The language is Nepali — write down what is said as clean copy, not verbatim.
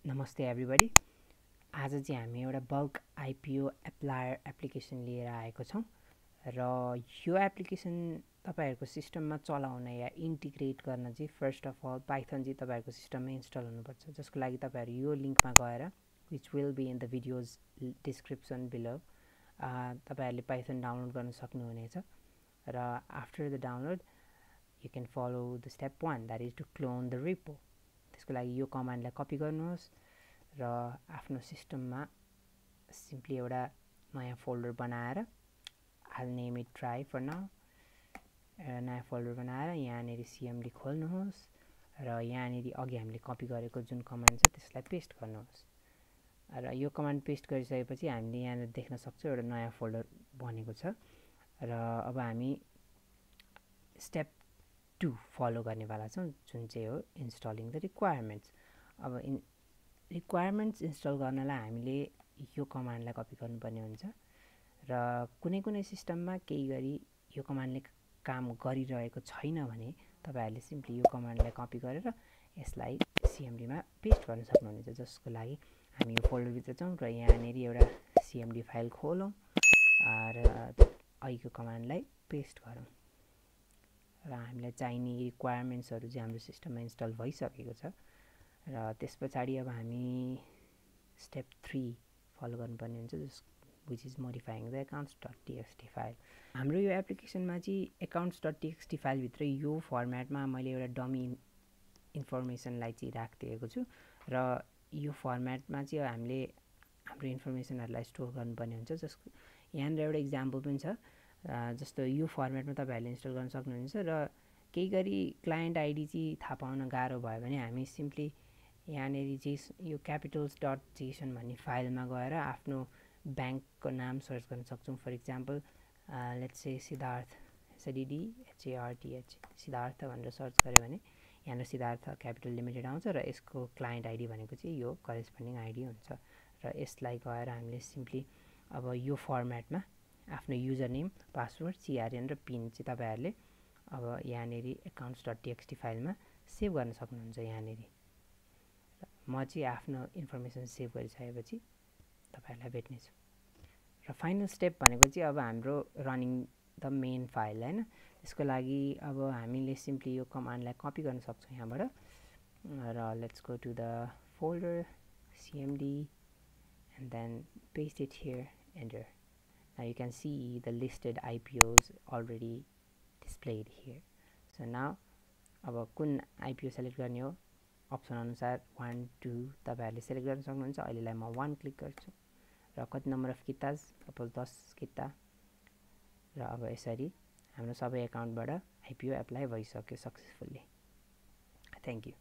नमस्ते एभ्रीबडी। आज चाहिँ हामी एउटा बल्क आइपिओ एप्लायर एप्लिकेसन लिएर आएको छौँ र यो एप्लिकेसन तपाईहरुको सिस्टममा चलाउन या इन्टिग्रेट गर्न चाहिँ फर्स्ट अफ अल पाइथन चाहिँ तपाईहरुको सिस्टममा इन्स्टल हुनुपर्छ, जसको लागि तपाईहरु यो लिंकमा गएर which will be in the videos description below तपाईहरुले पाइथन डाउनलोड गर्न सक्नुहुनेछ र after the download you can follow the step 1 that is to clone the repo. त्यसको लागि यो कमान्डलाई कपी गर्नुहोस् र आफ्नो सिस्टममा सिम्पली एउटा नयाँ फोल्डर बनाएर I'll name it try for now। नयाँ फोल्डर बनाएर यहाँनेरि cmd खोल्नुहोस् र यहाँनेरि अघि हामीले कपी गरेको जुन कमान्ड छ त्यसलाई पेस्ट गर्नुहोस् र यो कमान्ड पेस्ट गरिसकेपछि हामीले यहाँ देख्न सक्छौं एउटा नयाँ फोल्डर बनेको छ र अब हामी स्टेप 2 फलो गर्नेवाला छौं, जुन चाहिँ हो इन्स्टलिङ द रिक्वायरमेन्ट्स। अब रिक्वायरमेन्ट्स इन्स्टल गर्नलाई हामीले यो कमान्डलाई कपी गर्नुपर्ने हुन्छ र कुनै सिस्टममा केही गरी यो कमान्डले काम गरिरहेको छैन भने तपाईहरुले सिम्पली यो कमान्डलाई कपी गरेर यसलाई cmd मा पेस्ट गर्न सक्नुहुन्छ, जसको लागि हामी यो फोल्डर भित्र जाउँ र यहाँनेरि एउटा cmd फाइल खोलौं र अहिलेको कमान्डलाई पेस्ट गरौँ र हामीलाई चाहिने रिक्वायरमेन्ट्सहरु चाहिँ हाम्रो सिस्टममा इन्स्टल भइसकेको छ र त्यसपछि अब हामी स्टेप 3 फलो गर्नुपर्ने हुन्छ, which is modifying the accounts.txt file. हाम्रो यो एप्लिकेसनमा चाहिँ accounts.txt फाइल भित्र यो फर्मेटमा मैले एउटा डमी इन्फर्मेसनलाई चाहिँ राखिदिएको छु र यो फर्मेटमा चाहिँ हामीले हाम्रो इन्फर्मेसनहरुलाई स्टोर गर्नुपर्ने हुन्छ। जसको यहाँ एउटा एक्जाम्पल पनि छ, जस्तो यो फर्मेटमा तपाईहरुले इन्स्टल गर्न सक्नुहुन्छ र केही गरी क्लाइन्ट आइडी चाहिँ थाहा पाउन गाह्रो भयो भने हामी सिम्पली यहाँनेरि चाहिँ यो capitals.json भन्ने फाइलमा गएर आफ्नो ब्याङ्कको नाम सर्च गर्न सक्छौं। For example let's say Siddharth SIDDHARTH Siddharth भनेर सर्च गर्यो भने यहाँ सिद्धार्थ क्यापिटल लिमिटेड आउँछ र यसको क्लाइन्ट आइडी भनेको चाहिँ यो करेस्पोन्डिङ आइडी हुन्छ र यसलाई गएर हामीले सिम्पली अब यो फर्मेटमा आफ्नो युजर नेम, पासवर्ड, CRN र पिन चाहिँ तपाईहरुले अब यहाँनेरि accounts.txt फाइलमा सेभ गर्न सक्नुहुन्छ। यहाँनेरि म चाहिँ आफ्नो इन्फर्मेसन सेभ गरिसकेपछि तपाईहरुलाई भेट्ने छु र फाइनल स्टेप भनेको चाहिँ अब हाम्रो रनिङ द मेन फाइल हैन। त्यसको लागि अब हामीले सिम्पली यो कमान्डलाई कपी गर्न सक्छौं यहाँबाट र let's go to the folder cmd and then paste it here, enter। Now you can see the listed IPOs already displayed here। So now अब कुन IPO सेलेक्ट गर्ने हो अप्सन अनुसार 1 2 तपाईहरुले सेलेक्ट गर्न सक्नुहुन्छ। अहिलेलाई म 1 क्लिक गर्छु र कति नम्बर अफ किताज सपोज 10 किता र अब यसरी हाम्रो सबै अकाउन्टबाट IPO एप्लाई भइसक्यो सक्सेसफुली। Thank you.